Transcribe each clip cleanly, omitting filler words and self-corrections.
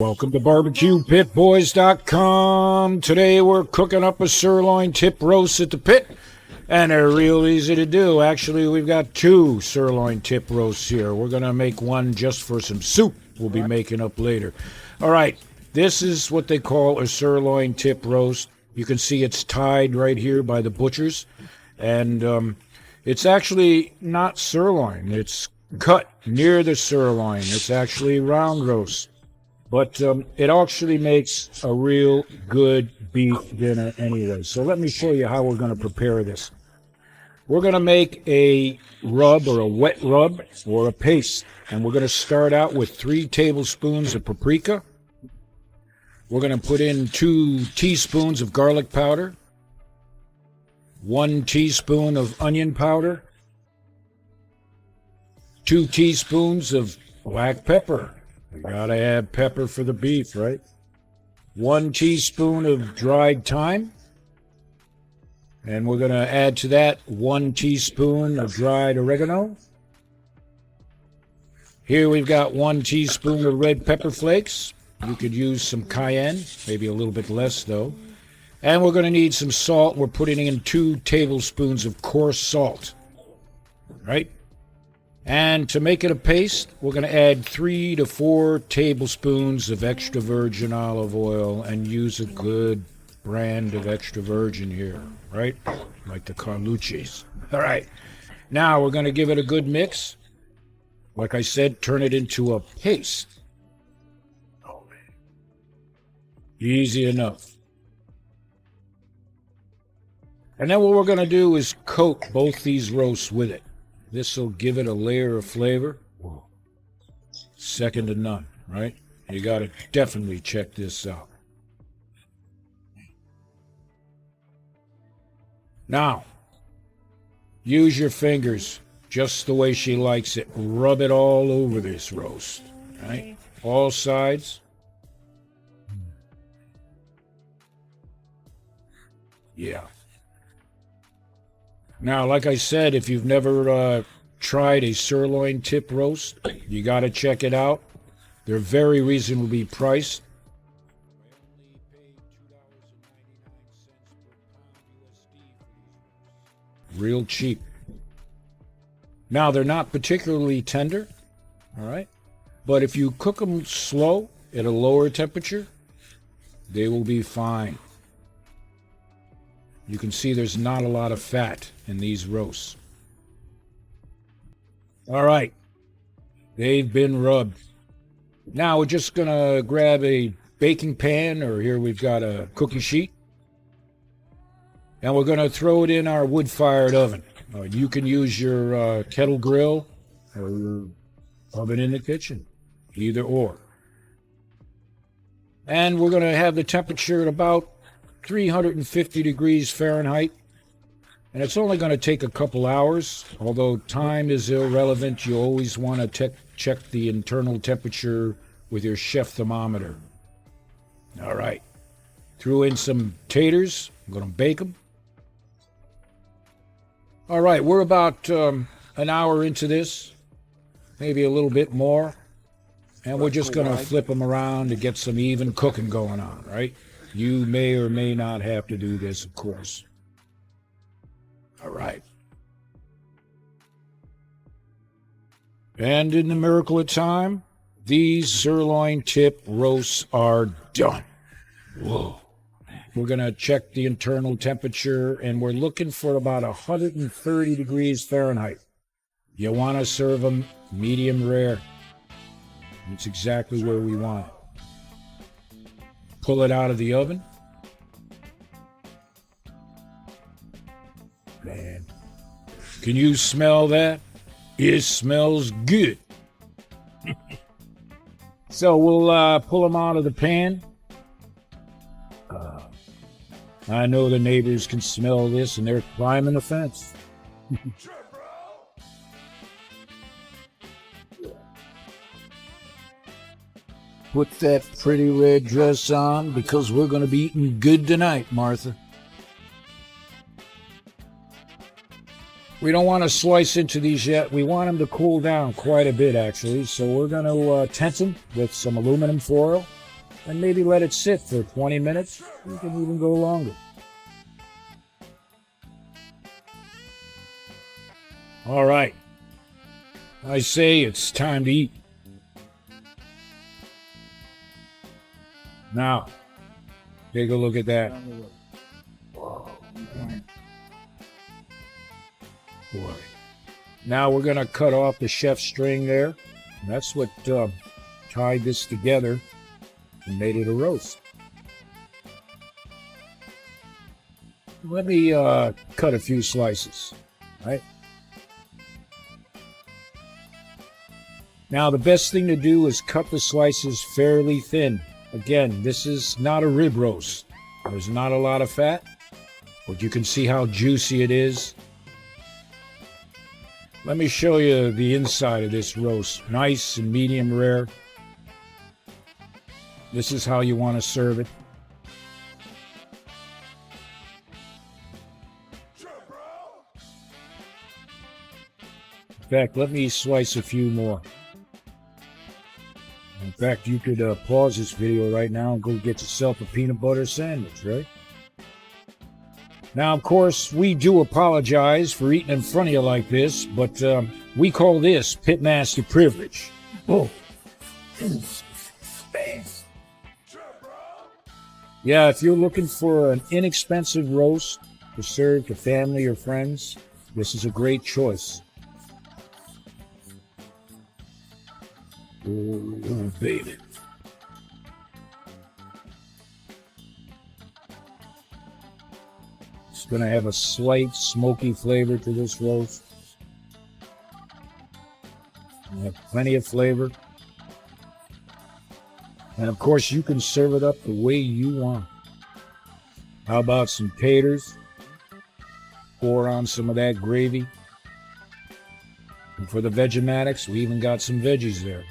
Welcome to BBQPitBoys.com. Today we're cooking up a sirloin tip roast at the pit, and they're real easy to do. Actually, we've got two sirloin tip roasts here. We're going to make one just for some soup we'll be making up later. All right, this is what they call a sirloin tip roast. You can see it's tied right here by the butchers, and it's actually not sirloin. It's cut near the sirloin. It's actually round roast. But it actually makes a real good beef dinner anyway. So let me show you how we're going to prepare this. We're going to make a rub or a wet rub or a paste. And we're going to start out with 3 tablespoons of paprika. We're going to put in 2 teaspoons of garlic powder, 1 teaspoon of onion powder, 2 teaspoons of black pepper. You gotta add pepper for the beef, right? 1 teaspoon of dried thyme. And we're gonna add to that 1 teaspoon of dried oregano. Here we've got 1 teaspoon of red pepper flakes. You could use some cayenne, maybe a little bit less though. And we're gonna need some salt. We're putting in 2 tablespoons of coarse salt, right? And to make it a paste, we're going to add 3 to 4 tablespoons of extra virgin olive oil and use a good brand of extra virgin here, right? Like the Carlucci's. All right. Now we're going to give it a good mix. Like I said, turn it into a paste. Oh, man. Easy enough. And then what we're going to do is coat both these roasts with it. This will give it a layer of flavor. Whoa. Second to none, right? You got to definitely check this out. Now, use your fingers just the way she likes it. Rub it all over this roast, right? All sides. Yeah. Now, like I said, if you've never tried a sirloin tip roast, you got to check it out. They're very reasonably priced. Real cheap. Now, they're not particularly tender, all right? But if you cook them slow at a lower temperature, they will be fine. You can see there's not a lot of fat in these roasts. All right, they've been rubbed. Now we're just gonna grab a baking pan, or here we've got a cookie sheet, and we're gonna throw it in our wood-fired oven. You can use your kettle grill or your oven in the kitchen, either or. And we're gonna have the temperature at about 350 degrees Fahrenheit, and it's only going to take a couple hours. Although time is irrelevant, you always want to check the internal temperature with your chef thermometer. All right, threw in some taters. I'm going to bake them. All right, we're about an hour into this, maybe a little bit more, and we're just going to flip them around to get some even cooking going on, right? You may or may not have to do this, of course. All right. And in the miracle of time, these sirloin tip roasts are done. Whoa. We're going to check the internal temperature, and we're looking for about 130 degrees Fahrenheit. You want to serve them medium rare. It's exactly where we want it. Pull it out of the oven. Man, can you smell that? It smells good. So we'll pull them out of the pan. I know the neighbors can smell this, and they're climbing the fence. Put that pretty red dress on, because we're going to be eating good tonight, Martha. We don't want to slice into these yet. We want them to cool down quite a bit, actually. So we're going to tent them with some aluminum foil. and maybe let it sit for 20 minutes. You can even go longer. All right. I say it's time to eat. Now, take a look at that. Boy. Now we're going to cut off the chef string there. That's what tied this together and made it a roast. Let me cut a few slices, right? Now the best thing to do is cut the slices fairly thin. Again, this is not a rib roast. There's not a lot of fat, but you can see how juicy it is. Let me show you the inside of this roast. Nice and medium rare. This is how you want to serve it. In fact, let me slice a few more. In fact, you could pause this video right now and go get yourself a peanut butter sandwich, right? Now, of course, we do apologize for eating in front of you like this, but we call this pitmaster privilege. Oh. Yeah, if you're looking for an inexpensive roast to serve to family or friends, this is a great choice. Oh, baby. It's going to have a slight smoky flavor to this roast. You have plenty of flavor. And of course, you can serve it up the way you want. How about some taters? Pour on some of that gravy. And for the Vegematics, we even got some veggies there.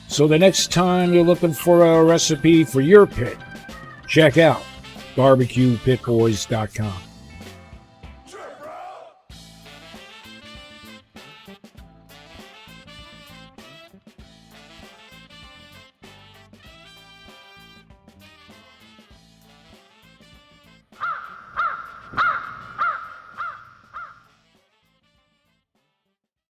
So the next time you're looking for a recipe for your pit, check out BBQPitBoys.com.